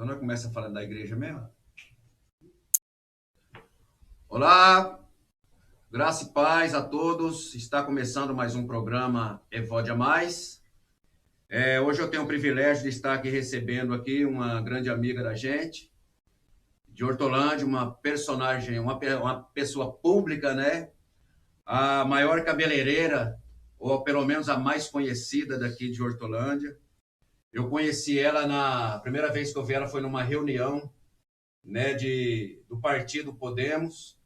Então nós começamos falando da igreja mesmo. Olá, graça e paz a todos. Está começando mais um programa Evode a Mais. Hoje eu tenho o privilégio de estar aqui recebendo aqui uma grande amiga da gente, de Hortolândia, uma personagem, uma pessoa pública, né? A maior cabeleireira, ou pelo menos a mais conhecida daqui de Hortolândia. Eu conheci ela a primeira vez que eu vi ela foi numa reunião, né, do Partido Podemos,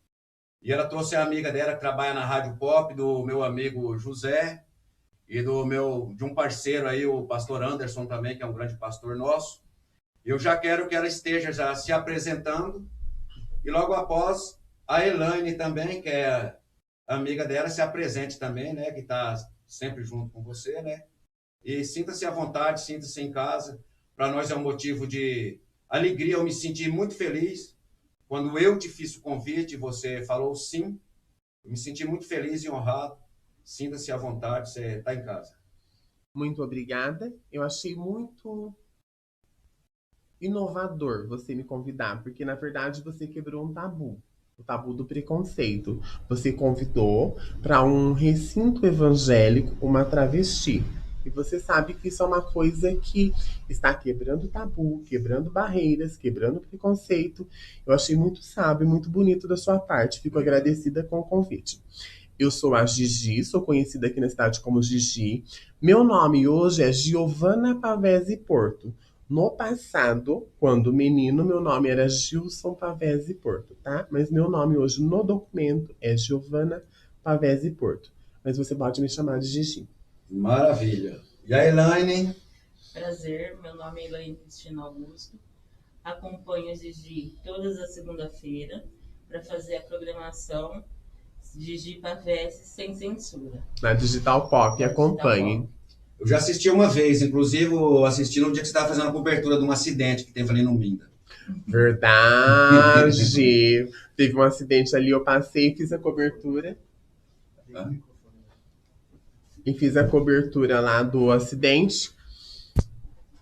e ela trouxe a amiga dela que trabalha na Rádio Pop, do meu amigo José, e de um parceiro aí, o pastor Anderson também, que é um grande pastor nosso. Eu já quero que ela esteja já se apresentando, e logo após, a Elaine também, que é amiga dela, se apresente também, né, que está sempre junto com você, né? E sinta-se à vontade, sinta-se em casa. Para nós é um motivo de alegria. Eu me senti muito feliz quando eu te fiz o convite e você falou sim. Eu me senti muito feliz e honrado. Sinta-se à vontade, você está em casa. Muito obrigada. Eu achei muito inovador você me convidar, porque na verdade você quebrou um tabu. O tabu do preconceito. Você convidou para um recinto evangélico uma travesti. E você sabe que isso é uma coisa que está quebrando tabu, quebrando barreiras, quebrando preconceito. Eu achei muito sábio, muito bonito da sua parte. Fico agradecida com o convite. Eu sou a Gigi, sou conhecida aqui na cidade como Gigi. Meu nome hoje é Giovana Pavese Porto. No passado, quando menino, meu nome era Gilson Pavese Porto, tá? Mas meu nome hoje no documento é Giovana Pavese Porto. Mas você pode me chamar de Gigi. Maravilha. E a Elaine? Prazer, meu nome é Elaine Cristina Augusto. Acompanho a Gigi todas as segunda-feiras para fazer a programação Gigi Pavese sem censura. Na Digital Pop, acompanhe. Eu já assisti uma vez, inclusive eu assisti no dia que você estava fazendo a cobertura de um acidente que teve ali no Minda. Verdade! Teve um acidente ali, eu passei e fiz a cobertura. E fiz a cobertura lá do acidente.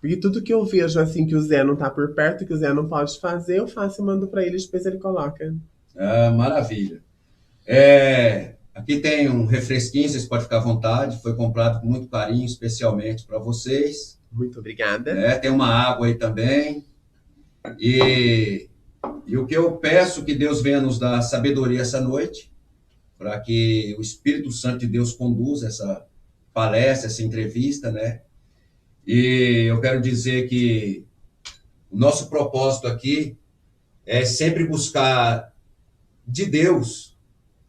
Porque tudo que eu vejo assim que o Zé não tá por perto, que o Zé não pode fazer, eu faço e mando para ele, depois ele coloca. Maravilha. Aqui tem um refresquinho, vocês podem ficar à vontade. Foi comprado com muito carinho, especialmente para vocês. Muito obrigada. Tem uma água aí também. E o que eu peço que Deus venha nos dar sabedoria essa noite, para que o Espírito Santo de Deus conduza essa palestra, essa entrevista, né? E eu quero dizer que o nosso propósito aqui é sempre buscar de Deus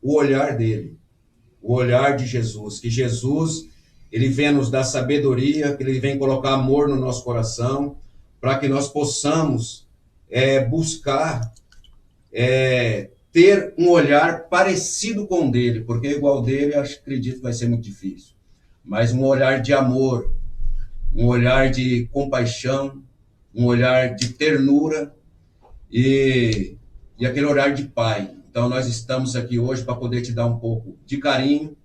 o olhar dele, o olhar de Jesus, que Jesus, ele venha nos dar sabedoria, que ele venha colocar amor no nosso coração, para que nós possamos buscar ter um olhar parecido com o dele, porque igual dele, eu acredito que vai ser muito difícil, mas um olhar de amor, um olhar de compaixão, um olhar de ternura e aquele olhar de pai. Então nós estamos aqui hoje para poder te dar um pouco de carinho,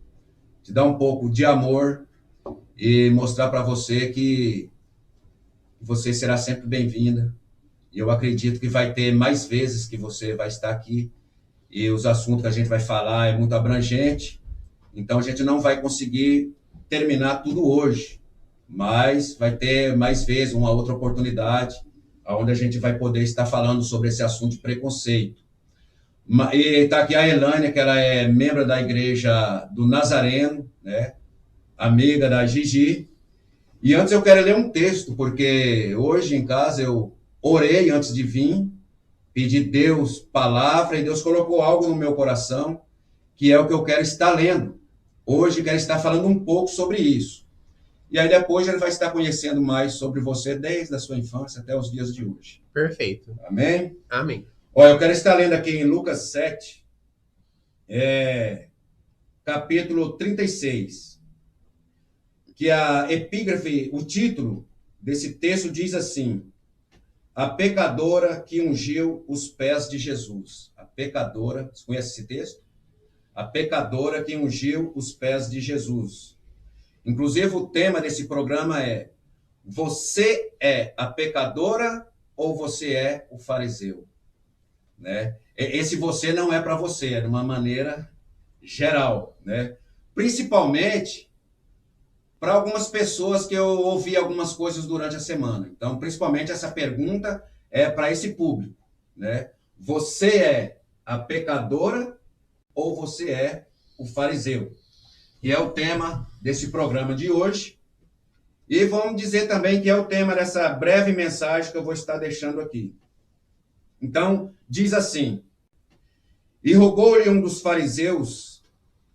te dar um pouco de amor e mostrar para você que você será sempre bem-vinda. E eu acredito que vai ter mais vezes que você vai estar aqui. E os assuntos que a gente vai falar é muito abrangente. Então a gente não vai conseguir terminar tudo hoje. Mas vai ter mais vezes uma outra oportunidade onde a gente vai poder estar falando sobre esse assunto de preconceito. E está aqui a Elaine, que ela é membro da igreja do Nazareno, né? Amiga da Gigi. E antes eu quero ler um texto, porque hoje em casa eu orei antes de vir, pedi Deus palavra, e Deus colocou algo no meu coração, que é o que eu quero estar lendo. Hoje quero estar falando um pouco sobre isso. E aí depois ele vai estar conhecendo mais sobre você desde a sua infância até os dias de hoje. Perfeito. Amém? Amém. Olha, eu quero estar lendo aqui em Lucas 7, capítulo 36, que a epígrafe, o título desse texto diz assim: a pecadora que ungiu os pés de Jesus. A pecadora, você conhece esse texto? A pecadora que ungiu os pés de Jesus. Inclusive o tema desse programa é: você é a pecadora ou você é o fariseu, né? Esse você não é para você, é de uma maneira geral, né? Principalmente para algumas pessoas que eu ouvi algumas coisas durante a semana. Então, principalmente essa pergunta é para esse público, né? Você é a pecadora ou você é o fariseu? Que é o tema desse programa de hoje. E vamos dizer também que é o tema dessa breve mensagem que eu vou estar deixando aqui. Então, diz assim: e rogou-lhe um dos fariseus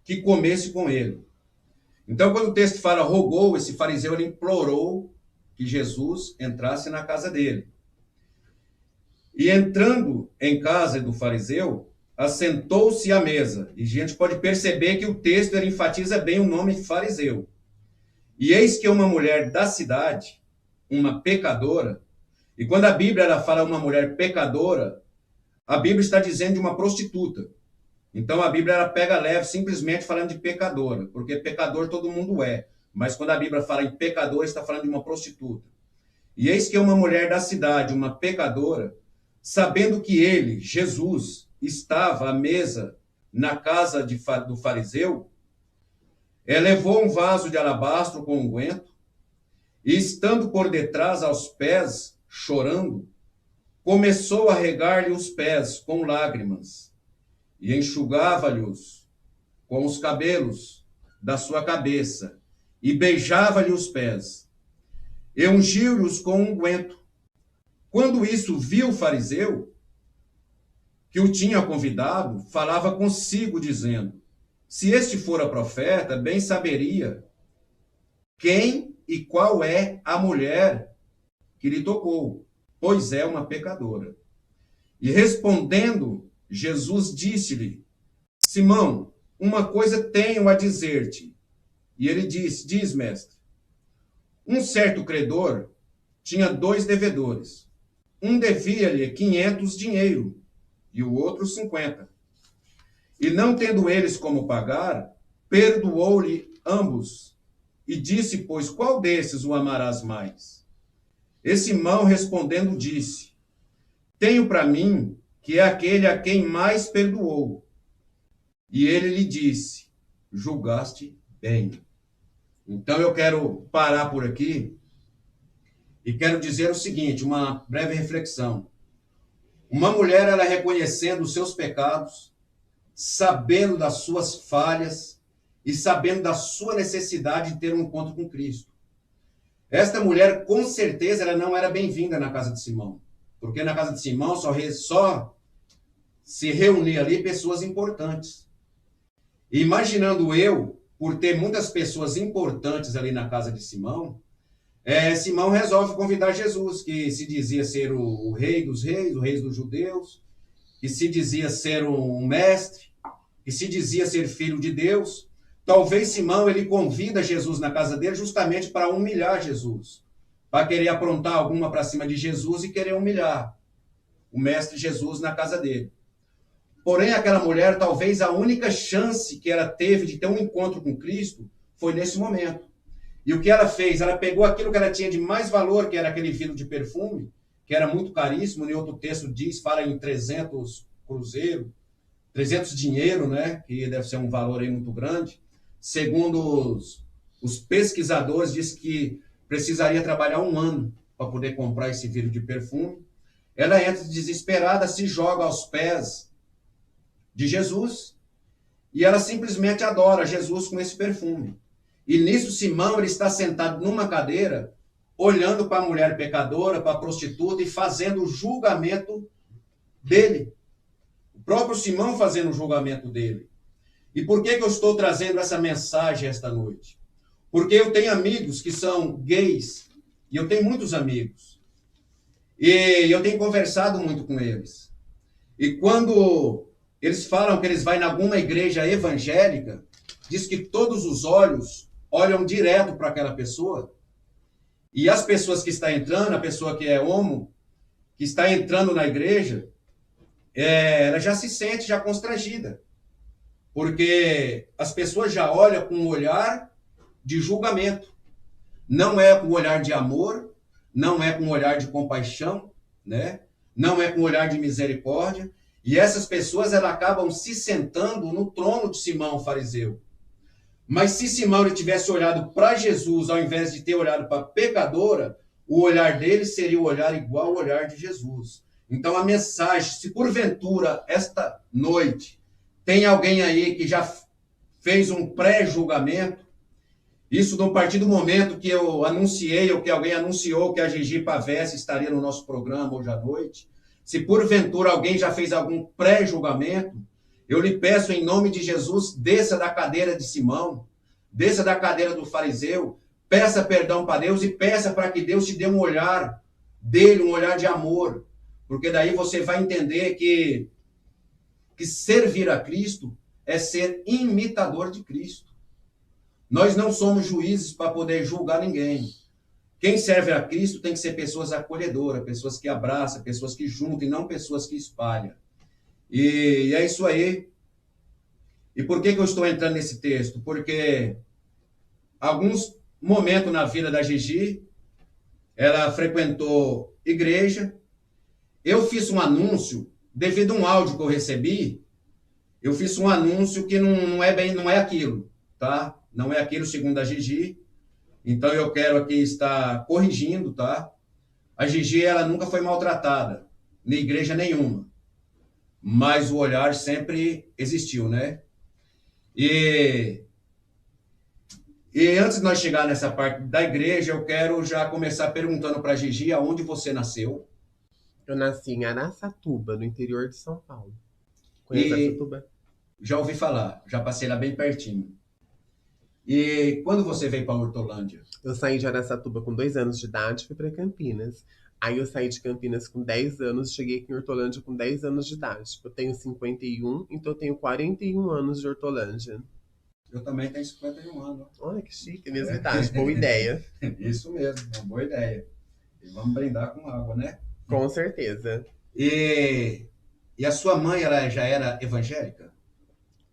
que comesse com ele. Então, quando o texto fala rogou, esse fariseu ele implorou que Jesus entrasse na casa dele. E entrando em casa do fariseu, assentou-se à mesa. E a gente pode perceber que o texto ele enfatiza bem o nome fariseu. E eis que uma mulher da cidade, uma pecadora, e quando a Bíblia ela fala uma mulher pecadora, a Bíblia está dizendo de uma prostituta. Então a Bíblia ela pega leve simplesmente falando de pecadora, porque pecador todo mundo é. Mas quando a Bíblia fala em pecador, está falando de uma prostituta. E eis que uma mulher da cidade, uma pecadora, sabendo que ele, Jesus, estava à mesa na casa do fariseu, levou um vaso de alabastro com unguento, e estando por detrás aos pés, chorando, começou a regar-lhe os pés com lágrimas, e enxugava-lhes com os cabelos da sua cabeça, e beijava-lhe os pés, e ungiu-lhes com unguento. Quando isso viu o fariseu, que o tinha convidado, falava consigo, dizendo: se este fora profeta, bem saberia quem e qual é a mulher que lhe tocou, pois é uma pecadora. E respondendo, Jesus disse-lhe: Simão, uma coisa tenho a dizer-te. E ele disse: diz, mestre. Um certo credor tinha 2 devedores. Um devia-lhe 500 dinheiro e o outro 50. E não tendo eles como pagar, perdoou-lhe ambos. E disse, pois, qual desses o amarás mais? E Simão respondendo disse: tenho para mim que é aquele a quem mais perdoou. E ele lhe disse: julgaste bem. Então eu quero parar por aqui e quero dizer o seguinte, uma breve reflexão. Uma mulher, ela reconhecendo os seus pecados, sabendo das suas falhas e sabendo da sua necessidade de ter um encontro com Cristo. Esta mulher, com certeza, ela não era bem-vinda na casa de Simão, porque na casa de Simão só se reunia ali pessoas importantes. E imaginando eu, por ter muitas pessoas importantes ali na casa de Simão, Simão resolve convidar Jesus, que se dizia ser o rei dos reis, o rei dos judeus, que se dizia ser um mestre, que se dizia ser filho de Deus. Talvez Simão ele convida Jesus na casa dele justamente para humilhar Jesus, para querer aprontar alguma para cima de Jesus e querer humilhar o mestre Jesus na casa dele. Porém, aquela mulher, talvez a única chance que ela teve de ter um encontro com Cristo foi nesse momento. E o que ela fez? Ela pegou aquilo que ela tinha de mais valor, que era aquele vidro de perfume, que era muito caríssimo, em outro texto fala em 300 cruzeiros, 300 dinheiro, né? Que deve ser um valor aí muito grande. Segundo os pesquisadores, diz que precisaria trabalhar 1 ano para poder comprar esse vidro de perfume. Ela entra desesperada, se joga aos pés de Jesus e ela simplesmente adora Jesus com esse perfume. E nisso Simão ele está sentado numa cadeira, olhando para a mulher pecadora, para a prostituta e fazendo o julgamento dele. O próprio Simão fazendo o julgamento dele. E por que eu estou trazendo essa mensagem esta noite? Porque eu tenho amigos que são gays, e eu tenho muitos amigos. E eu tenho conversado muito com eles. E quando eles falam que eles vão em alguma igreja evangélica, diz que todos os olhos olham direto para aquela pessoa. E as pessoas que estão entrando, a pessoa que é homo, que está entrando na igreja, ela já se sente já constrangida. Porque as pessoas já olham com um olhar de julgamento. Não é com um olhar de amor, não é com um olhar de compaixão, né? Não é com olhar de misericórdia. E essas pessoas elas acabam se sentando no trono de Simão, o fariseu. Mas se Simão ele tivesse olhado para Jesus, ao invés de ter olhado para a pecadora, o olhar dele seria o olhar igual ao olhar de Jesus. Então a mensagem, se porventura esta noite tem alguém aí que já fez um pré-julgamento, isso a partir do momento que eu anunciei, ou que alguém anunciou que a Gigi Pavese estaria no nosso programa hoje à noite, se porventura alguém já fez algum pré-julgamento, eu lhe peço em nome de Jesus, desça da cadeira de Simão, desça da cadeira do fariseu, peça perdão para Deus e peça para que Deus te dê um olhar dele, um olhar de amor, porque daí você vai entender que servir a Cristo é ser imitador de Cristo. Nós não somos juízes para poder julgar ninguém. Quem serve a Cristo tem que ser pessoas acolhedoras, pessoas que abraçam, pessoas que juntam e não pessoas que espalham. E é isso aí. E por que eu estou entrando nesse texto? Porque alguns momentos na vida da Gigi, ela frequentou igreja. Eu fiz um anúncio, devido a um áudio que eu recebi, eu fiz um anúncio que não é aquilo, tá? Não é aquilo segundo a Gigi. Então eu quero aqui estar corrigindo, tá? A Gigi, ela nunca foi maltratada, nem igreja nenhuma. Mas o olhar sempre existiu, né? E antes de nós chegar nessa parte da igreja, eu quero já começar perguntando para a Gigi aonde você nasceu. Eu nasci em Araçatuba, no interior de São Paulo. Conhece Araçatuba? Já ouvi falar, já passei lá bem pertinho. E quando você veio para Hortolândia? Eu saí de Araçatuba com 2 anos de idade e fui para Campinas. Aí eu saí de Campinas com 10 anos, cheguei aqui em Hortolândia com 10 anos de idade. Eu tenho 51, então eu tenho 41 anos de Hortolândia. Eu também tenho 51 anos. Olha que chique, mesma idade, boa ideia. Isso mesmo, uma boa ideia. E vamos brindar com água, né? Com certeza. E a sua mãe, ela já era evangélica?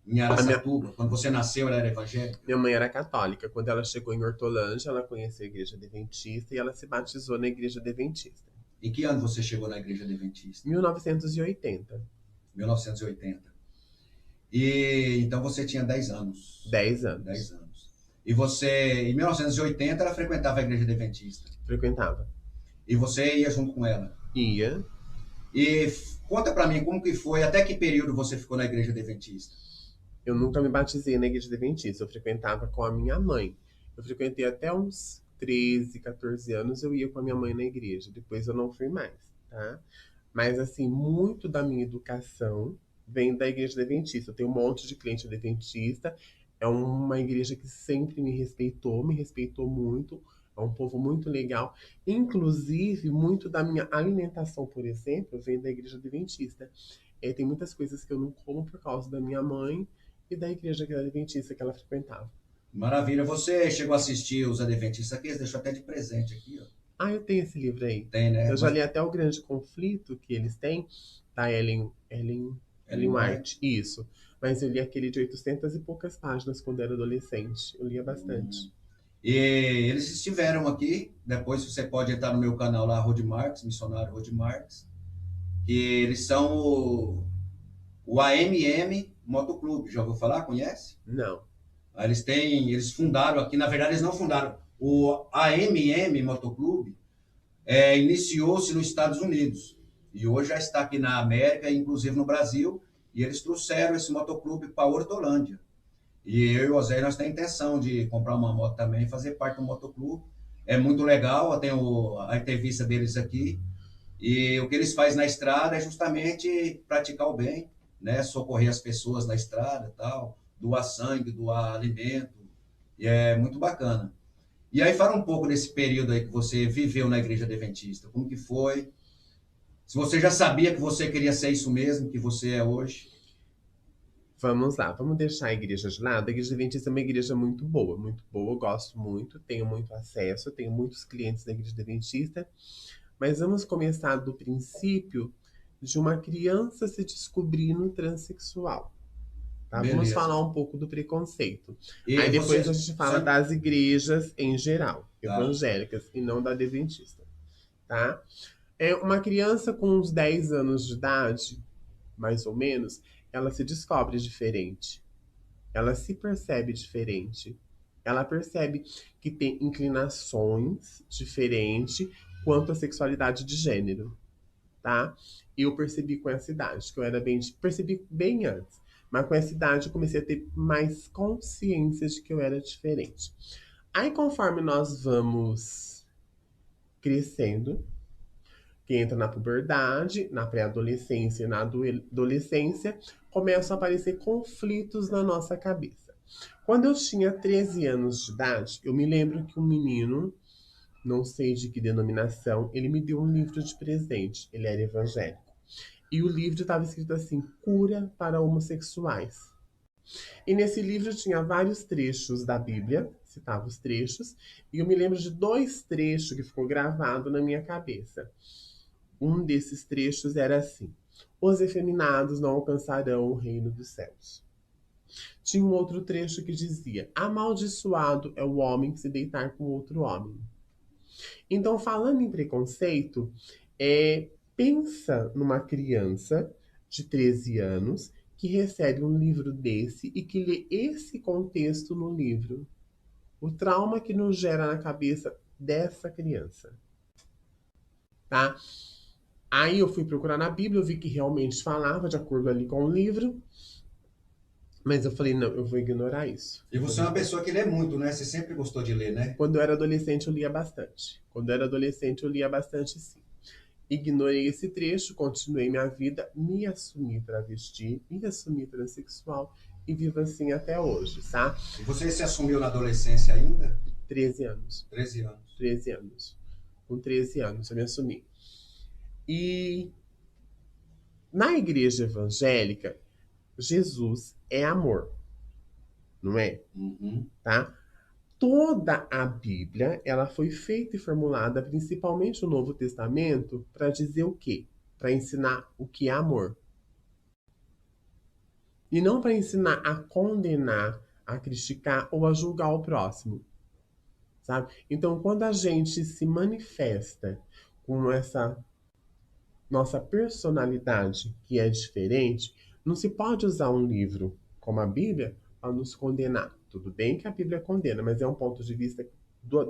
Em Araçatuba, quando você nasceu, ela era evangélica? Minha mãe era católica. Quando ela chegou em Hortolândia, ela conheceu a igreja adventista e ela se batizou na igreja adventista. Em que ano você chegou na igreja adventista? 1980. 1980. E então você tinha 10 anos. 10 anos. 10 anos. E você, em 1980, ela frequentava a igreja adventista? Frequentava. E você ia junto com ela? Ia. E conta pra mim como que foi, até que período você ficou na igreja adventista? Eu nunca me batizei na igreja adventista, eu frequentava com a minha mãe. Eu frequentei até uns 13, 14 anos, eu ia com a minha mãe na igreja. Depois eu não fui mais, tá? Mas, assim, muito da minha educação vem da igreja adventista. Eu tenho um monte de cliente adventista. É uma igreja que sempre me respeitou muito. É um povo muito legal. Inclusive, muito da minha alimentação, por exemplo, vem da igreja adventista. Tem muitas coisas que eu não como por causa da minha mãe e da igreja adventista que ela frequentava. Maravilha. Você chegou a assistir os adventistas aqui? Eles deixou até de presente aqui, ó. Ah, eu tenho esse livro aí. Tem, né? Eu já li até O Grande Conflito que eles têm, da Ellen White. Isso. Mas eu li aquele de 800 e poucas páginas quando era adolescente. Eu lia bastante. E eles estiveram aqui. Depois você pode entrar no meu canal lá, Rod Marques, Missionário Rod Marques. Que eles são o AMM Motoclube. Já ouviu falar? Conhece? Não. Eles fundaram aqui, na verdade eles não fundaram. O AMM Motoclube iniciou-se nos Estados Unidos. E hoje já está aqui na América, inclusive no Brasil. E eles trouxeram esse motoclube para Hortolândia. E eu e o Osé, nós temos a intenção de comprar uma moto também e fazer parte do motoclube. É muito legal, eu tenho a entrevista deles aqui. E o que eles fazem na estrada é justamente praticar o bem, né? Socorrer as pessoas na estrada e tal, doar sangue, doar alimento. E é muito bacana. E aí fala um pouco desse período aí que você viveu na igreja adventista. Como que foi? Se você já sabia que você queria ser isso mesmo que você é hoje. Vamos lá, vamos deixar a igreja de lado. A igreja adventista é uma igreja muito boa, eu gosto muito, tenho muito acesso, tenho muitos clientes da igreja adventista. Mas vamos começar do princípio de uma criança se descobrindo transexual. Tá? Vamos falar um pouco do preconceito. E aí depois a gente fala das igrejas em geral, evangélicas, e não da adventista. Tá? É uma criança com uns 10 anos de idade, mais ou menos, ela se descobre diferente. Ela se percebe diferente. Ela percebe que tem inclinações diferentes quanto à sexualidade de gênero, tá? Eu percebi com essa idade, que eu era bem. Percebi bem antes. Mas com essa idade eu comecei a ter mais consciência de que eu era diferente. Aí, conforme nós vamos crescendo, que entra na puberdade, na pré-adolescência e na adolescência, começam a aparecer conflitos na nossa cabeça. Quando eu tinha 13 anos de idade, eu me lembro que um menino, não sei de que denominação, ele me deu um livro de presente. Ele era evangélico. E o livro estava escrito assim: Cura para homossexuais. E nesse livro tinha vários trechos da Bíblia, citava os trechos, e eu me lembro de 2 trechos que ficou gravado na minha cabeça. Um desses trechos era assim: os efeminados não alcançarão o reino dos céus. Tinha um outro trecho que dizia: amaldiçoado é o homem que se deitar com outro homem. Então, falando em preconceito, pensa numa criança de 13 anos que recebe um livro desse e que lê esse contexto no livro. O trauma que nos gera na cabeça dessa criança. Tá? Aí eu fui procurar na Bíblia, eu vi que realmente falava de acordo ali com o livro. Mas eu falei, não, eu vou ignorar isso. E você é uma pessoa que lê muito, né? Você sempre gostou de ler, né? Quando eu era adolescente, eu lia bastante. Quando eu era adolescente, eu lia bastante, sim. Ignorei esse trecho, continuei minha vida, me assumi travesti, me assumi transexual e vivo assim até hoje, tá? E você se assumiu na adolescência ainda? 13 anos. 13 anos. 13 anos. Com 13 anos eu me assumi. E na igreja evangélica, Jesus é amor, não é? Uhum. Tá? Toda a Bíblia, ela foi feita e formulada, principalmente o Novo Testamento, para dizer o quê? Para ensinar o que é amor. E não para ensinar a condenar, a criticar ou a julgar o próximo. Sabe? Então, quando a gente se manifesta com essa nossa personalidade que é diferente, não se pode usar um livro como a Bíblia para nos condenar. Tudo bem que a Bíblia condena, mas é um ponto de vista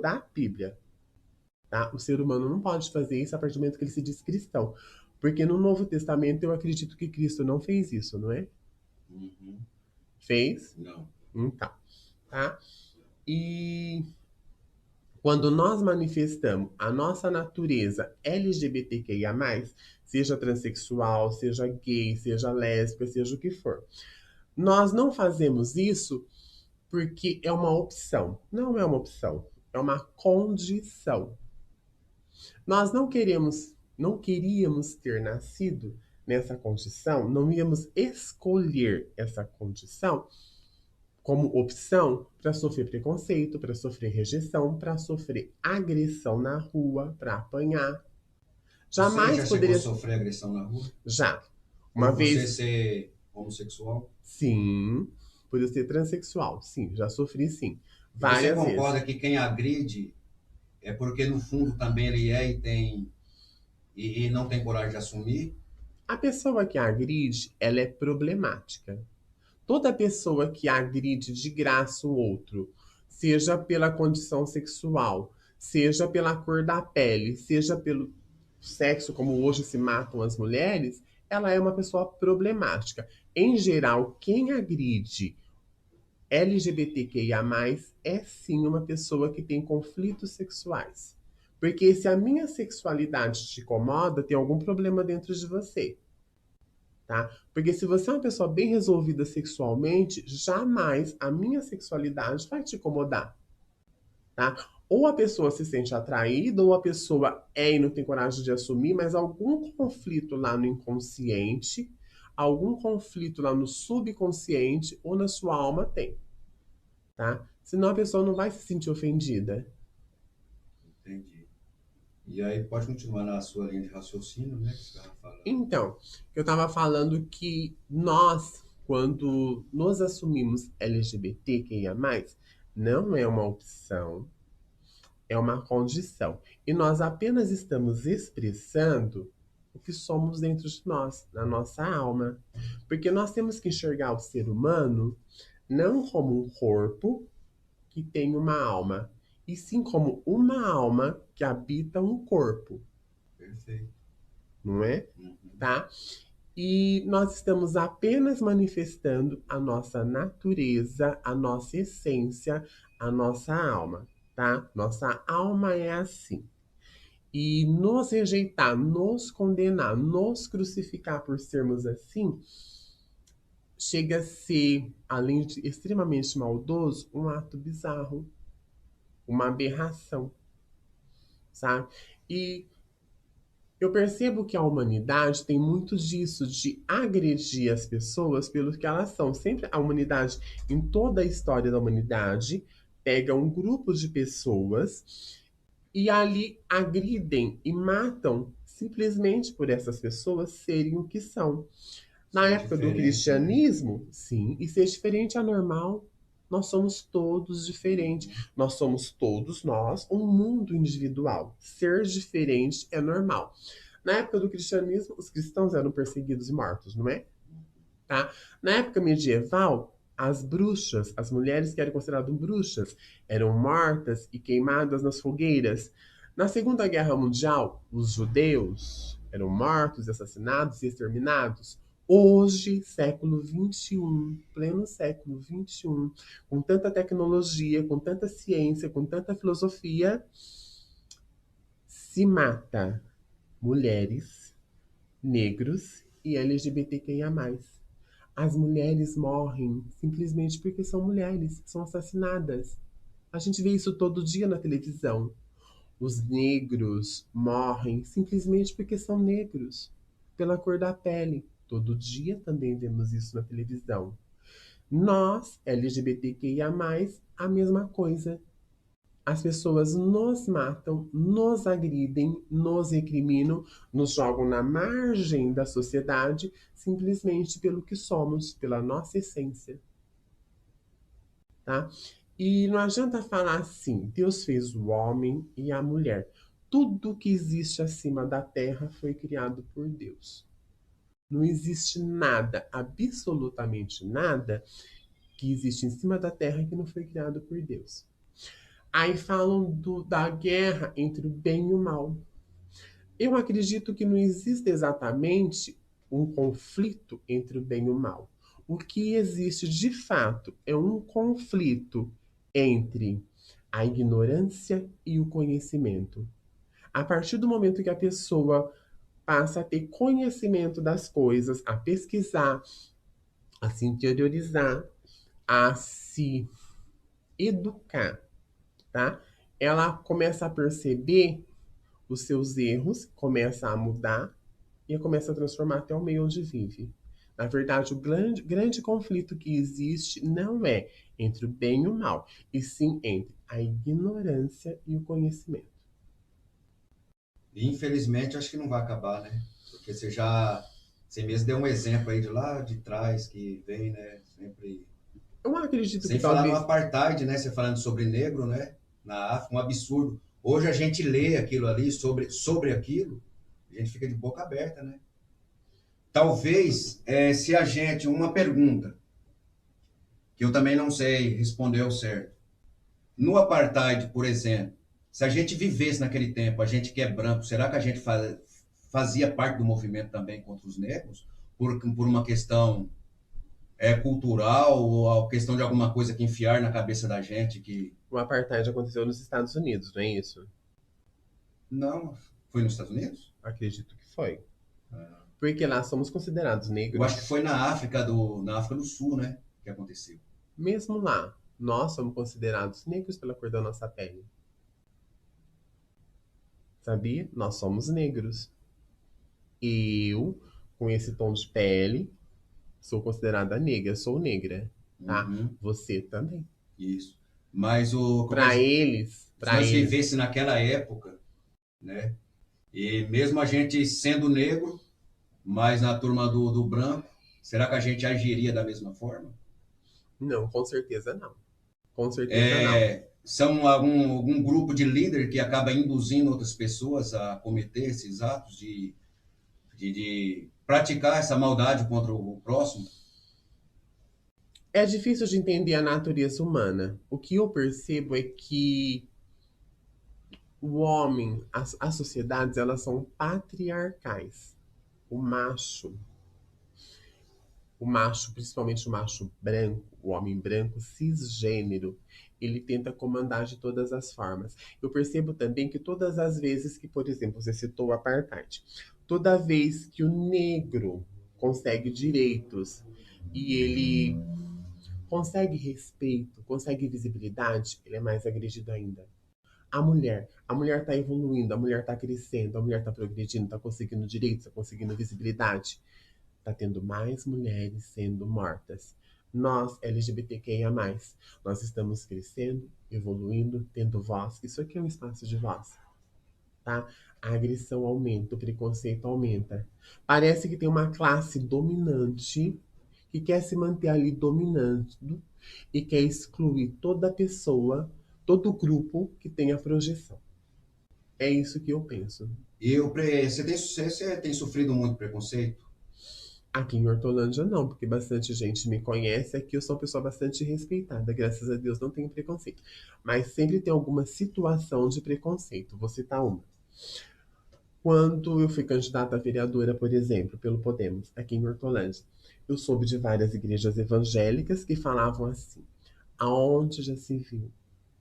da Bíblia. Tá? O ser humano não pode fazer isso a partir do momento que ele se diz cristão. Porque no Novo Testamento eu acredito que Cristo não fez isso, não é? Uhum. Fez? Não. Então, tá? E quando nós manifestamos a nossa natureza LGBTQIA+, seja transexual, seja gay, seja lésbica, seja o que for, nós não fazemos isso porque é uma opção. Não é uma opção, é uma condição. Nós não queríamos ter nascido nessa condição, não íamos escolher essa condição como opção para sofrer preconceito, para sofrer rejeição, para sofrer agressão na rua, para apanhar. Você já Jamais chegou a poderia. sofrer agressão na rua? Já. Uma Por vez. você ser homossexual? Sim. Por eu ser transexual. Sim, já sofri sim. E você Várias concorda vezes. que quem agride é porque no fundo também ele é e tem e não tem coragem de assumir? A pessoa que agride, ela é problemática. Toda pessoa que agride de graça o outro, seja pela condição sexual, seja pela cor da pele, seja pelo sexo, como hoje se matam as mulheres, ela é uma pessoa problemática. Em geral, quem agride LGBTQIA+, é sim uma pessoa que tem conflitos sexuais. Porque se a minha sexualidade te incomoda, tem algum problema dentro de você. Tá? Porque se você é uma pessoa bem resolvida sexualmente, jamais a minha sexualidade vai te incomodar. Tá? Ou a pessoa se sente atraída, ou a pessoa é e não tem coragem de assumir, mas algum conflito lá no inconsciente, algum conflito lá no subconsciente ou na sua alma tem. Tá? Senão a pessoa não vai se sentir ofendida. Entendi. E aí pode continuar na sua linha de raciocínio, né? Que você estava falando. Então, eu estava falando que nós, quando nos assumimos LGBTQIA+, não é uma opção, É uma condição. E nós apenas estamos expressando o que somos dentro de nós, na nossa alma. Porque nós temos que enxergar o ser humano não como um corpo que tem uma alma, e sim como uma alma que habita um corpo, Perfeito. não é? Uhum. Tá? E nós estamos apenas manifestando a nossa natureza, a nossa essência, a nossa alma, tá? Nossa alma é assim. E nos rejeitar, nos condenar, nos crucificar por sermos assim, chega a ser, além de extremamente maldoso, um ato bizarro, uma aberração, sabe? E eu percebo que a humanidade tem muito disso, de agredir as pessoas pelo que elas são. Sempre a humanidade, em toda a história da humanidade, pega um grupo de pessoas e ali agridem e matam simplesmente por essas pessoas serem o que são. Na Ser época do diferente, né? cristianismo, sim, e ser diferente é normal. Nós somos todos diferentes. Nós somos todos nós, um mundo individual. Ser diferente é normal. Na época do cristianismo, os cristãos eram perseguidos e mortos, não é? Tá? Na época medieval, as bruxas, as mulheres que eram consideradas bruxas, eram mortas e queimadas nas fogueiras. Na Segunda Guerra Mundial, os judeus eram mortos, assassinados e exterminados. Hoje, século XXI, pleno século XXI, com tanta tecnologia, com tanta ciência, com tanta filosofia, se mata mulheres, negros e LGBTQIA+. As mulheres morrem simplesmente porque são mulheres, são assassinadas. A gente vê isso todo dia na televisão. Os negros morrem simplesmente porque são negros, pela cor da pele. Todo dia também vemos isso na televisão. Nós, LGBTQIA+, a mesma coisa. As pessoas nos matam, nos agridem, nos recriminam, nos jogam na margem da sociedade simplesmente pelo que somos, pela nossa essência, tá? E não adianta falar assim, Deus fez o homem e a mulher. Tudo que existe acima da terra foi criado por Deus. Não existe nada, absolutamente nada, que existe em cima da terra que não foi criado por Deus. Aí falam da guerra entre o bem e o mal. Eu acredito que não existe exatamente um conflito entre o bem e o mal. O que existe de fato é um conflito entre a ignorância e o conhecimento. A partir do momento que a pessoa passa a ter conhecimento das coisas, a pesquisar, a se interiorizar, a se educar, tá? Ela começa a perceber os seus erros, começa a mudar e começa a transformar até o meio onde vive. Na verdade, o grande conflito que existe não é entre o bem e o mal, e sim entre a ignorância e o conhecimento. E infelizmente acho que não vai acabar, né? Porque você mesmo deu um exemplo aí de lá de trás que vem, né? Sempre. Eu acredito que Sem falar no talvez. apartheid, né? Você falando sobre negro, né? Na África, um absurdo. Hoje a gente lê aquilo ali sobre aquilo, a gente fica de boca aberta, né? Talvez, se a gente, uma pergunta, que eu também não sei responder ao certo. No apartheid, por exemplo, se a gente vivesse naquele tempo, a gente que é branco, será que a gente fazia parte do movimento também contra os negros? Por uma questão cultural ou a questão de alguma coisa que enfiar na cabeça da gente que... O apartheid aconteceu nos Estados Unidos, não é isso? Não, foi nos Estados Unidos? Acredito que foi. Porque lá somos considerados negros. Eu acho que foi na África do Sul, né? Que aconteceu. Mesmo lá, nós somos considerados negros pela cor da nossa pele. Sabia? Nós somos negros. Eu, com esse tom de pele, sou considerada negra, sou negra, tá? Uhum. Você também. Isso. Mas Para eles, se nós vivesse naquela época, né? E mesmo a gente sendo negro, mas na turma do branco, será que a gente agiria da mesma forma? Não, com certeza não. Com certeza não. são algum grupo de líder que acaba induzindo outras pessoas a cometer esses atos de praticar essa maldade contra o próximo? É difícil de entender a natureza humana. O que eu percebo é que o homem, as sociedades, elas são patriarcais. O macho, o macho, principalmente o macho branco, o homem branco, cisgênero, ele tenta comandar de todas as formas. Eu percebo também que todas as vezes que, por exemplo, você citou o apartheid, toda vez que o negro consegue direitos e ele consegue respeito, consegue visibilidade, ele é mais agredido ainda. A mulher está evoluindo, a mulher está crescendo, a mulher está progredindo, está conseguindo direitos, está conseguindo visibilidade. Está tendo mais mulheres sendo mortas. Nós, LGBTQIA+, nós estamos crescendo, evoluindo, tendo voz. Isso aqui é um espaço de voz, tá? A agressão aumenta, o preconceito aumenta. Parece que tem uma classe dominante que quer se manter ali dominando e quer excluir toda pessoa, todo grupo que tenha projeção. É isso que eu penso. Você tem sofrido muito preconceito? Aqui em Hortolândia não, porque bastante gente me conhece. Aqui eu sou uma pessoa bastante respeitada, graças a Deus não tenho preconceito. Mas sempre tem alguma situação de preconceito. Vou citar uma. Quando eu fui candidata a vereadora, por exemplo, pelo Podemos, aqui em Hortolândia, eu soube de várias igrejas evangélicas que falavam assim: aonde já se viu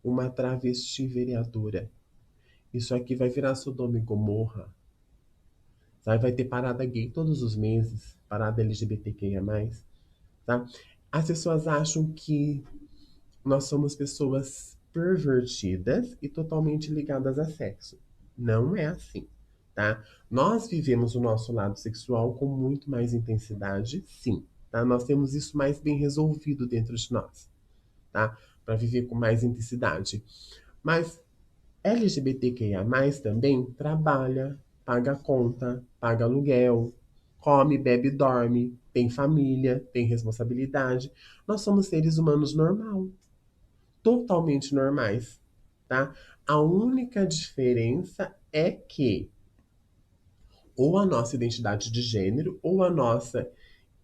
uma travesti vereadora? Isso aqui vai virar Sodoma e Gomorra. Sabe? Vai ter parada gay todos os meses, parada LGBTQIA+. Tá? As pessoas acham que nós somos pessoas pervertidas e totalmente ligadas a sexo. Não é assim, tá? Nós vivemos o nosso lado sexual com muito mais intensidade, sim, tá? Nós temos isso mais bem resolvido dentro de nós, tá? Para viver com mais intensidade. Mas LGBTQIA+, também trabalha, paga conta, paga aluguel, come, bebe, dorme, tem família, tem responsabilidade. Nós somos seres humanos normal, totalmente normais, tá? A única diferença é que ou a nossa identidade de gênero ou a nossa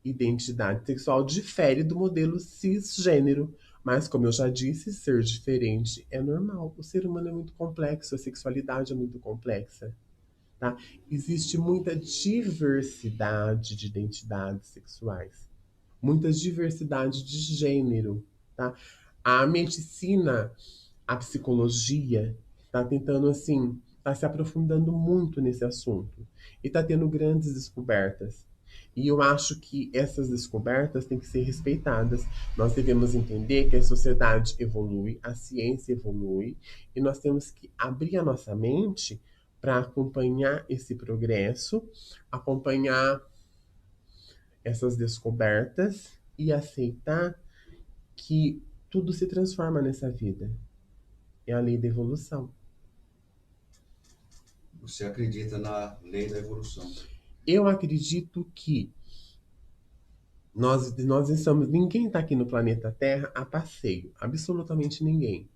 identidade sexual difere do modelo cisgênero. Mas, como eu já disse, ser diferente é normal. O ser humano é muito complexo, a sexualidade é muito complexa. Tá? Existe muita diversidade de identidades sexuais, muita diversidade de gênero. Tá? A medicina, a psicologia, está tentando assim, está se aprofundando muito nesse assunto e está tendo grandes descobertas. E eu acho que essas descobertas têm que ser respeitadas. Nós devemos entender que a sociedade evolui, a ciência evolui, e nós temos que abrir a nossa mente para acompanhar esse progresso, acompanhar essas descobertas e aceitar que tudo se transforma nessa vida. É a lei da evolução. Você acredita na lei da evolução? Eu acredito que nós estamos. Ninguém está aqui no planeta Terra a passeio. Absolutamente ninguém.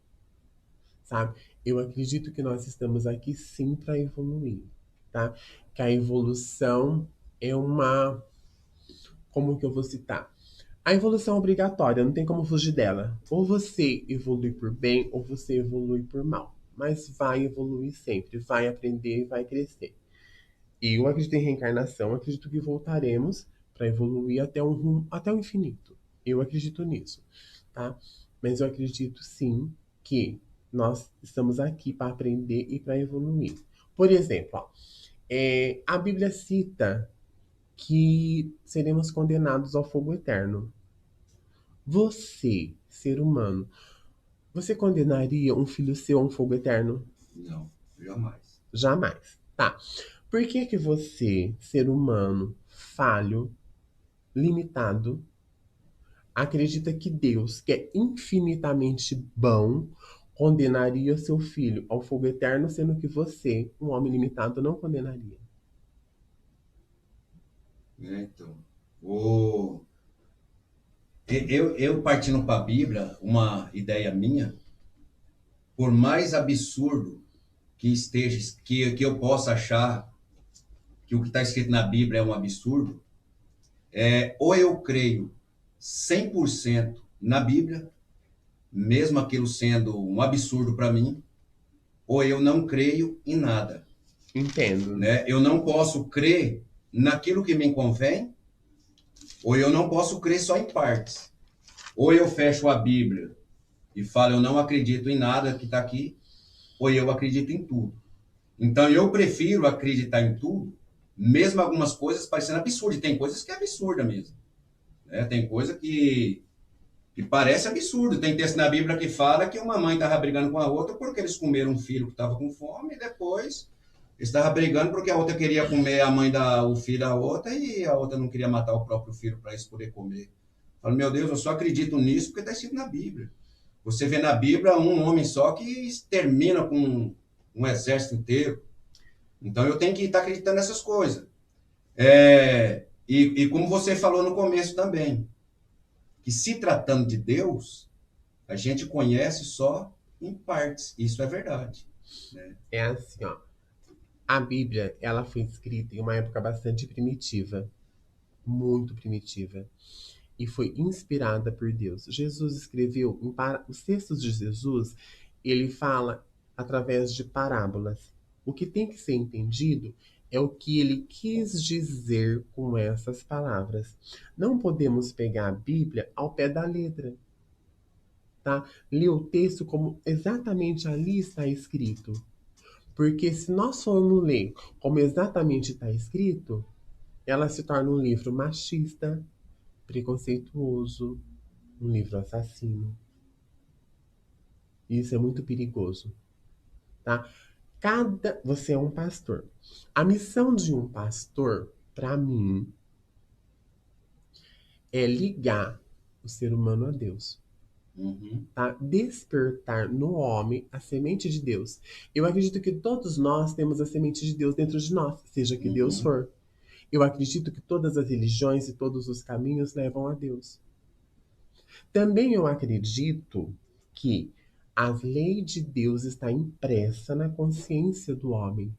Sabe? Eu acredito que nós estamos aqui sim para evoluir. Tá? Que a evolução é uma. Como que eu vou citar? A evolução é obrigatória, não tem como fugir dela. Ou você evolui por bem, ou você evolui por mal. Mas vai evoluir sempre, vai aprender e vai crescer. E eu acredito em reencarnação, acredito que voltaremos para evoluir até o infinito. Eu acredito nisso, tá? Mas eu acredito sim que nós estamos aqui para aprender e para evoluir. Por exemplo, ó, a Bíblia cita que seremos condenados ao fogo eterno. Você, ser humano, você condenaria um filho seu a um fogo eterno? Não, jamais. Jamais. Tá. Por que que você, ser humano, falho, limitado, acredita que Deus, que é infinitamente bom, condenaria seu filho ao fogo eterno, sendo que você, um homem limitado, não condenaria? Né? Então, eu partindo para a Bíblia, uma ideia minha, por mais absurdo que esteja, que eu possa achar que o que está escrito na Bíblia é um absurdo, ou eu creio 100% na Bíblia, mesmo aquilo sendo um absurdo para mim, ou eu não creio em nada. Entendo. Né? Eu não posso crer naquilo que me convém, ou eu não posso crer só em partes. Ou eu fecho a Bíblia e falo, eu não acredito em nada que está aqui, ou eu acredito em tudo. Então, eu prefiro acreditar em tudo, mesmo algumas coisas parecendo absurdas. E tem coisas que é absurda mesmo. Né? Tem coisa que parece absurdo. Tem texto na Bíblia que fala que uma mãe estava brigando com a outra porque eles comeram um filho que estava com fome e depois eles estavam brigando porque a outra queria comer o filho da outra e a outra não queria matar o próprio filho para eles poderem comer. Eu falo, meu Deus, eu só acredito nisso porque está escrito na Bíblia. Você vê na Bíblia um homem só que termina com um exército inteiro. Então eu tenho que estar acreditando nessas coisas. E como você falou no começo também, que se tratando de Deus, a gente conhece só em partes. Isso é verdade. Né? É assim, ó. A Bíblia, ela foi escrita em uma época bastante primitiva, muito primitiva, e foi inspirada por Deus. Jesus escreveu, os textos de Jesus, ele fala através de parábolas. O que tem que ser entendido é o que ele quis dizer com essas palavras. Não podemos pegar a Bíblia ao pé da letra, tá? Ler o texto como exatamente ali está escrito. Porque se nós formos ler como exatamente está escrito, ela se torna um livro machista, preconceituoso, um livro assassino. Isso é muito perigoso, tá? Você é um pastor. A missão de um pastor, para mim, é ligar o ser humano a Deus. Tá? Despertar no homem a semente de Deus. Eu acredito que todos nós temos a semente de Deus dentro de nós, seja que Deus for. Eu acredito que todas as religiões e todos os caminhos levam a Deus. Também eu acredito que a lei de Deus está impressa na consciência do homem.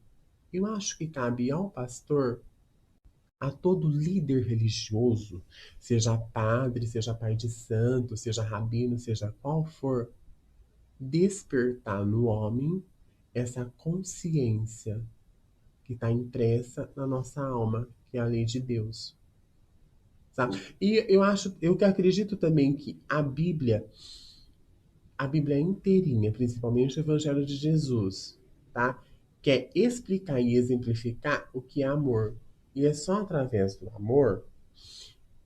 Eu acho que cabe ao pastor, a todo líder religioso, seja padre, seja pai de santo, seja rabino, seja qual for, despertar no homem essa consciência que está impressa na nossa alma, que é a lei de Deus. Sabe? E eu acredito também que a Bíblia inteirinha, principalmente o Evangelho de Jesus, tá? Quer explicar e exemplificar o que é amor. E é só através do amor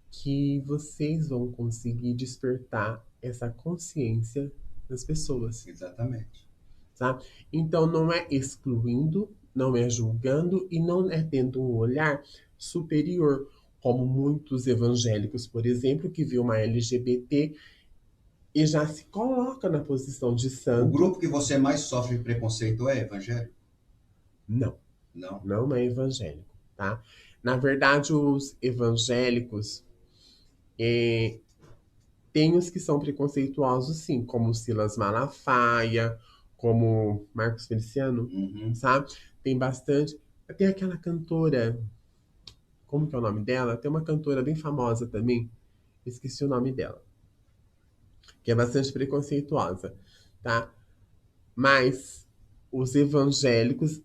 que vocês vão conseguir despertar essa consciência das pessoas. Exatamente. Tá? Então não é excluindo, não é julgando e não é tendo um olhar superior, como muitos evangélicos, por exemplo, que vê uma LGBT e já se coloca na posição de santo. O grupo que você mais sofre preconceito é evangélico? Não. Não. Não é evangélico, tá? Na verdade, os evangélicos tem os que são preconceituosos, sim, como Silas Malafaia, como Marcos Feliciano, sabe? Tem bastante. Tem aquela cantora, como que é o nome dela? Tem uma cantora bem famosa também, esqueci o nome dela, que é bastante preconceituosa, tá? Mas os evangélicos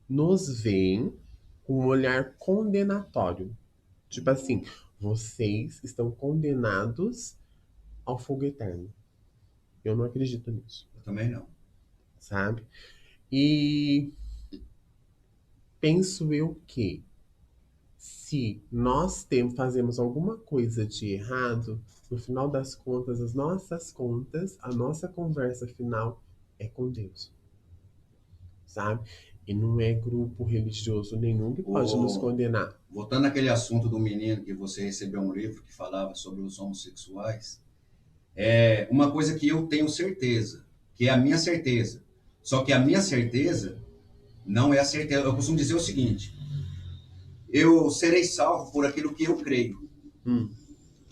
nos veem com um olhar condenatório. Tipo assim, vocês estão condenados ao fogo eterno. Eu não acredito nisso. Eu também não. Sabe? E penso eu que se nós fazemos alguma coisa de errado, no final das contas, as nossas contas, a nossa conversa final é com Deus. Sabe? E não é grupo religioso nenhum que pode nos condenar. Voltando àquele assunto do menino que você recebeu um livro que falava sobre os homossexuais, é uma coisa que eu tenho certeza, que é a minha certeza. Só que a minha certeza não é a certeza. Eu costumo dizer o seguinte: eu serei salvo por aquilo que eu creio,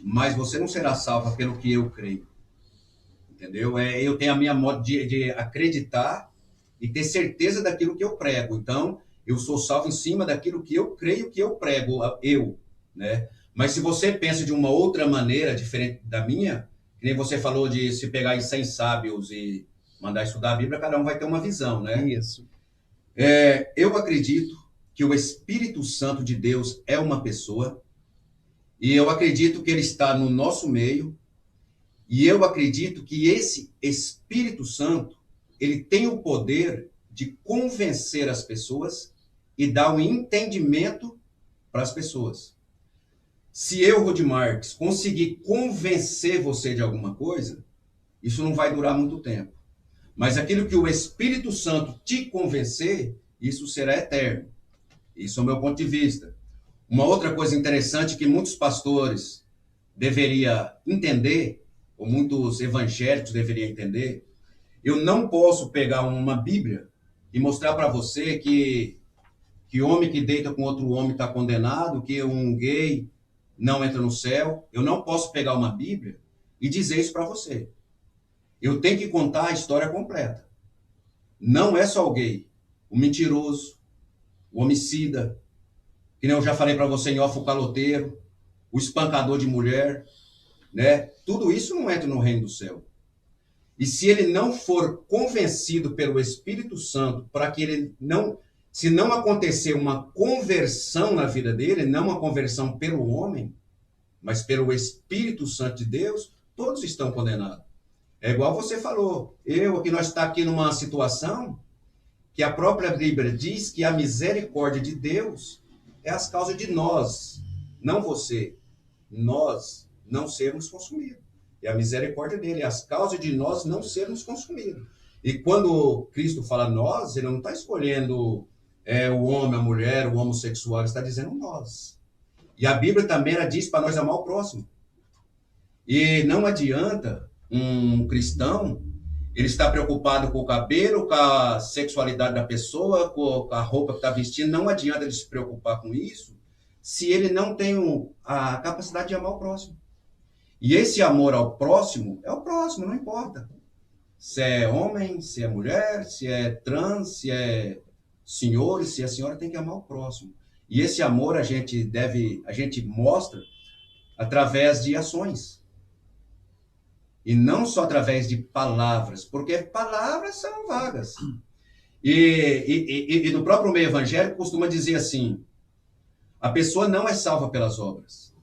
mas você não será salvo pelo que eu creio. entendeu? Eu tenho a minha modo de acreditar e ter certeza daquilo que eu prego. Então, eu sou salvo em cima daquilo que eu creio que eu prego, né? Mas se você pensa de uma outra maneira, diferente da minha, que nem você falou de se pegar aí 100 sábios e mandar estudar a Bíblia, cada um vai ter uma visão, né? Isso. Eu acredito que o Espírito Santo de Deus é uma pessoa, e eu acredito que ele está no nosso meio, e eu acredito que esse Espírito Santo, ele tem o poder de convencer as pessoas e dar um entendimento para as pessoas. Se eu, Rudi Marques, conseguir convencer você de alguma coisa, isso não vai durar muito tempo. Mas aquilo que o Espírito Santo te convencer, isso será eterno. Isso é o meu ponto de vista. Uma outra coisa interessante que muitos pastores deveriam entender, ou muitos evangélicos deveriam entender, eu não posso pegar uma Bíblia e mostrar para você que homem que deita com outro homem está condenado, que um gay não entra no céu. Eu não posso pegar uma Bíblia e dizer isso para você. Eu tenho que contar a história completa. Não é só o gay, o mentiroso, o homicida, que nem eu já falei para você em off, o caloteiro, o espancador de mulher, né? Tudo isso não entra no reino do céu. E se ele não for convencido pelo Espírito Santo, para que ele não, se não acontecer uma conversão na vida dele, não uma conversão pelo homem, mas pelo Espírito Santo de Deus, todos estão condenados. É igual você falou, nós estamos aqui numa situação que a própria Bíblia diz que a misericórdia de Deus é as causas de nós, não você, nós não sermos consumidos. É a misericórdia dele, é as causas de nós não sermos consumidos. E quando Cristo fala nós, ele não está escolhendo o homem, a mulher, o homossexual, ele está dizendo nós. E a Bíblia também ela diz para nós amar o próximo. E não adianta um cristão, ele está preocupado com o cabelo, com a sexualidade da pessoa, com a roupa que está vestindo, não adianta ele se preocupar com isso, se ele não tem a capacidade de amar o próximo. E esse amor ao próximo, é o próximo, não importa. Se é homem, se é mulher, se é trans, se é senhor, se é senhora, tem que amar o próximo. E esse amor a gente mostra através de ações. E não só através de palavras, porque palavras são vagas. E no próprio meio evangélico costuma dizer assim, a pessoa não é salva pelas obras.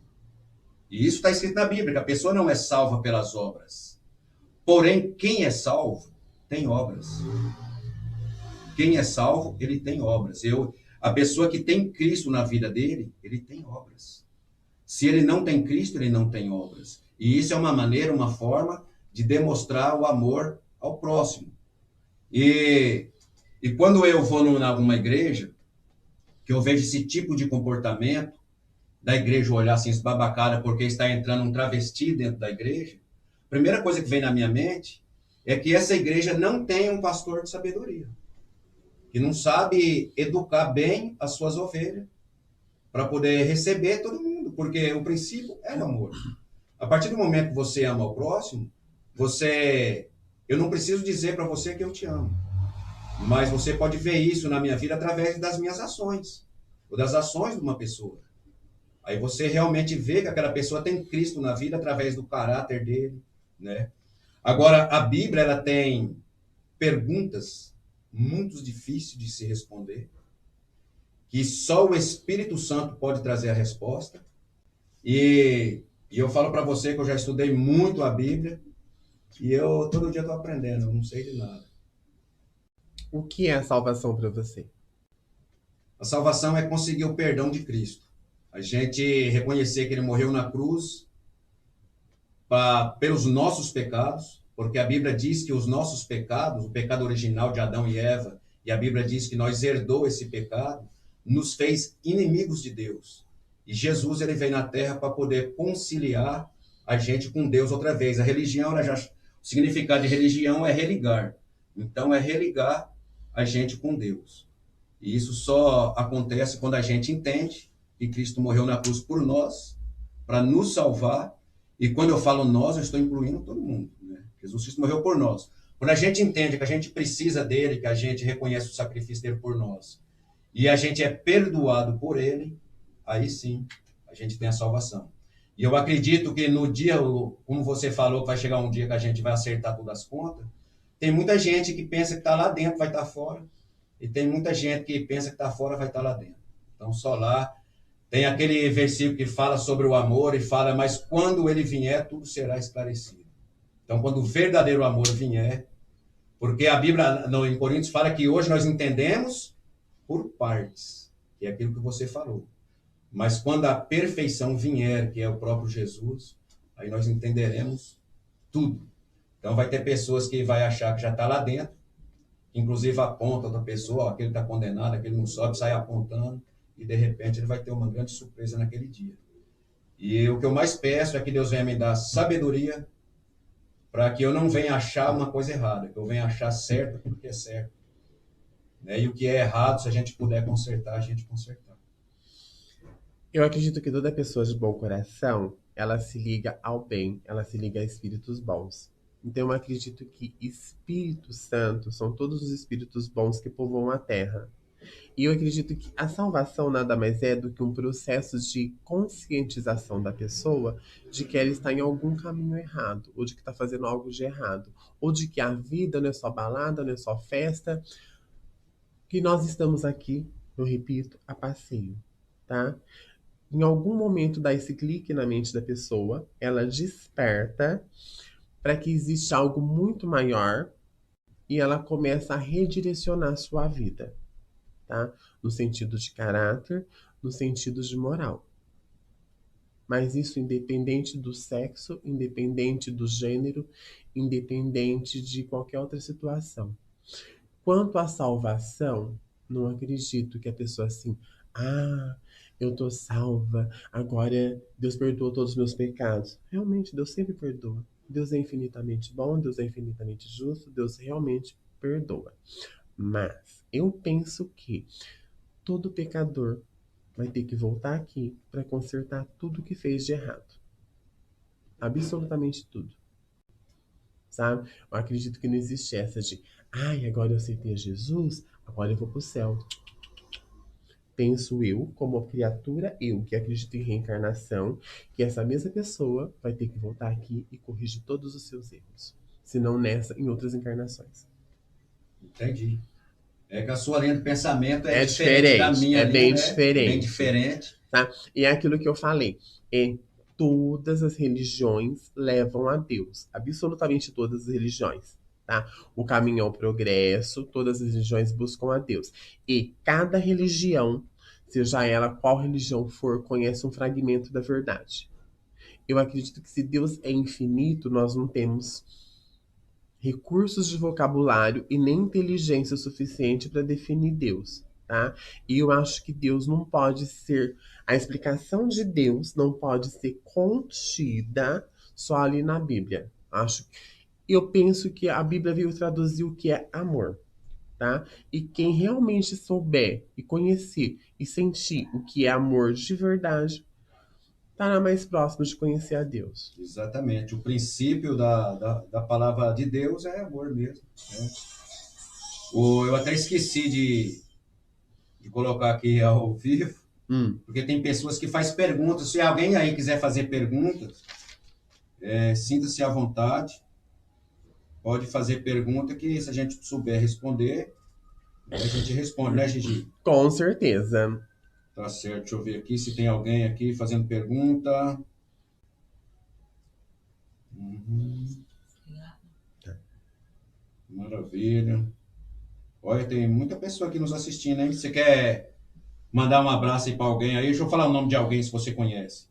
E isso está escrito na Bíblia, que a pessoa não é salva pelas obras. Porém, quem é salvo tem obras. Quem é salvo, ele tem obras. A pessoa que tem Cristo na vida dele, ele tem obras. Se ele não tem Cristo, ele não tem obras. E isso é uma maneira, uma forma de demonstrar o amor ao próximo. E quando eu vou numa igreja, que eu vejo esse tipo de comportamento, da igreja olhar assim, esbabacada, porque está entrando um travesti dentro da igreja, a primeira coisa que vem na minha mente é que essa igreja não tem um pastor de sabedoria, que não sabe educar bem as suas ovelhas, para poder receber todo mundo, porque o princípio é o amor. A partir do momento que você ama o próximo, eu não preciso dizer para você que eu te amo, mas você pode ver isso na minha vida através das minhas ações, ou das ações de uma pessoa. Aí você realmente vê que aquela pessoa tem Cristo na vida através do caráter dele, né? Agora, a Bíblia, ela tem perguntas muito difíceis de se responder, que só o Espírito Santo pode trazer a resposta. E eu falo para você que eu já estudei muito a Bíblia, e eu todo dia estou aprendendo, eu não sei de nada. O que é a salvação para você? A salvação é conseguir o perdão de Cristo. A gente reconhecer que ele morreu na cruz pelos nossos pecados, porque a Bíblia diz que os nossos pecados, o pecado original de Adão e Eva, e a Bíblia diz que nós herdou esse pecado, nos fez inimigos de Deus. E Jesus ele veio na terra para poder conciliar a gente com Deus outra vez. A religião, o significado de religião é religar. Então é religar a gente com Deus. E isso só acontece quando a gente entende que Cristo morreu na cruz por nós, para nos salvar. E quando eu falo nós, eu estou incluindo todo mundo, né? Jesus Cristo morreu por nós. Quando a gente entende que a gente precisa dele, que a gente reconhece o sacrifício dele por nós, e a gente é perdoado por ele, aí sim a gente tem a salvação. E eu acredito que no dia, como você falou, que vai chegar um dia que a gente vai acertar todas as contas, tem muita gente que pensa que está lá dentro, vai estar fora, e tem muita gente que pensa que está fora, vai estar lá dentro. Então, só lá. Tem aquele versículo que fala sobre o amor e fala, mas quando ele vier, tudo será esclarecido. Então, quando o verdadeiro amor vier, porque a Bíblia em Coríntios fala que hoje nós entendemos por partes, que é aquilo que você falou. Mas quando a perfeição vier, que é o próprio Jesus, aí nós entenderemos tudo. Então vai ter pessoas que vai achar que já está lá dentro, inclusive aponta outra pessoa, aquele está condenado, aquele não sobe, sai apontando, e de repente ele vai ter uma grande surpresa naquele dia. E o que eu mais peço é que Deus venha me dar sabedoria para que eu não venha achar uma coisa errada, que eu venha achar certo aquilo que é certo. Né? E o que é errado, se a gente puder consertar, a gente consertar. Eu acredito que toda pessoa de bom coração, ela se liga ao bem, ela se liga a espíritos bons. Então eu acredito que Espírito Santo são todos os espíritos bons que povoam a Terra. E eu acredito que a salvação nada mais é do que um processo de conscientização da pessoa de que ela está em algum caminho errado, ou de que está fazendo algo de errado, ou de que a vida não é só balada, não é só festa, que nós estamos aqui, eu repito, a passeio, tá? Em algum momento dá esse clique na mente da pessoa, ela desperta para que existe algo muito maior e ela começa a redirecionar a sua vida. Tá? No sentido de caráter, no sentido de moral. Mas isso independente do sexo, independente do gênero, independente de qualquer outra situação. Quanto à salvação, não acredito que a pessoa assim, eu tô salva, agora Deus perdoou todos os meus pecados. Realmente, Deus sempre perdoa. Deus é infinitamente bom, Deus é infinitamente justo, Deus realmente perdoa. Mas eu penso que todo pecador vai ter que voltar aqui para consertar tudo que fez de errado. Absolutamente tudo. Sabe? Eu acredito que não existe essa de, agora eu aceitei a Jesus, agora eu vou pro céu. Penso eu, como criatura, eu que acredito em reencarnação, que essa mesma pessoa vai ter que voltar aqui e corrigir todos os seus erros. Se não nessa, em outras encarnações. Entendi. É que a sua linha de pensamento é diferente da minha. É bem linha, diferente. Bem diferente. Tá? E é aquilo que eu falei. Todas as religiões levam a Deus. Absolutamente todas as religiões. Tá? O caminho é o progresso. Todas as religiões buscam a Deus. E cada religião, seja ela qual religião for, conhece um fragmento da verdade. Eu acredito que se Deus é infinito, nós não temos recursos de vocabulário e nem inteligência suficiente para definir Deus, tá? E eu acho que Deus não pode ser... A explicação de Deus não pode ser contida só ali na Bíblia. Eu penso que a Bíblia veio traduzir o que é amor, tá? E quem realmente souber e conhecer e sentir o que é amor de verdade, estará mais próximo de conhecer a Deus. Exatamente. O princípio da palavra de Deus é amor mesmo. Né? Eu até esqueci de colocar aqui ao vivo, porque tem pessoas que fazem perguntas. Se alguém aí quiser fazer perguntas, sinta-se à vontade. Pode fazer pergunta que, se a gente souber responder, a gente responde, né, Gigi? Com certeza. Tá certo, deixa eu ver aqui se tem alguém aqui fazendo pergunta. Maravilha. Olha, tem muita pessoa aqui nos assistindo, hein? Você quer mandar um abraço aí para alguém aí? Deixa eu falar o nome de alguém, se você conhece.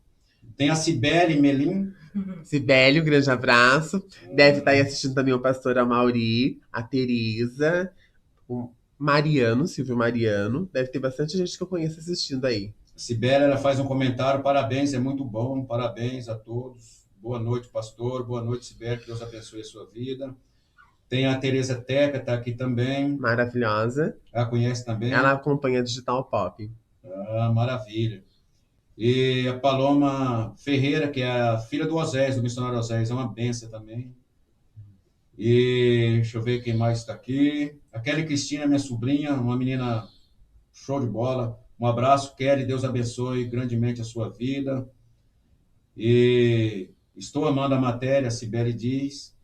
Tem a Cibele Melim. Cibele, um grande abraço. Deve estar aí assistindo também o pastor Amauri, a Teresa, o Mariano, Silvio Mariano. Deve ter bastante gente que eu conheço assistindo aí. Cibele, ela faz um comentário. Parabéns, é muito bom. Parabéns a todos. Boa noite, pastor. Boa noite, Cibele. Que Deus abençoe a sua vida. Tem a Teresa Teca, está aqui também. Maravilhosa. Ela conhece também? Ela acompanha a Digital Pop. Maravilha. E a Paloma Ferreira, que é a filha do Osés, do missionário Osés, é uma benção também. E deixa eu ver quem mais está aqui. A Kelly Cristina, minha sobrinha, uma menina show de bola. Um abraço, Kelly, Deus abençoe grandemente a sua vida. E estou amando a matéria, a Cibele diz.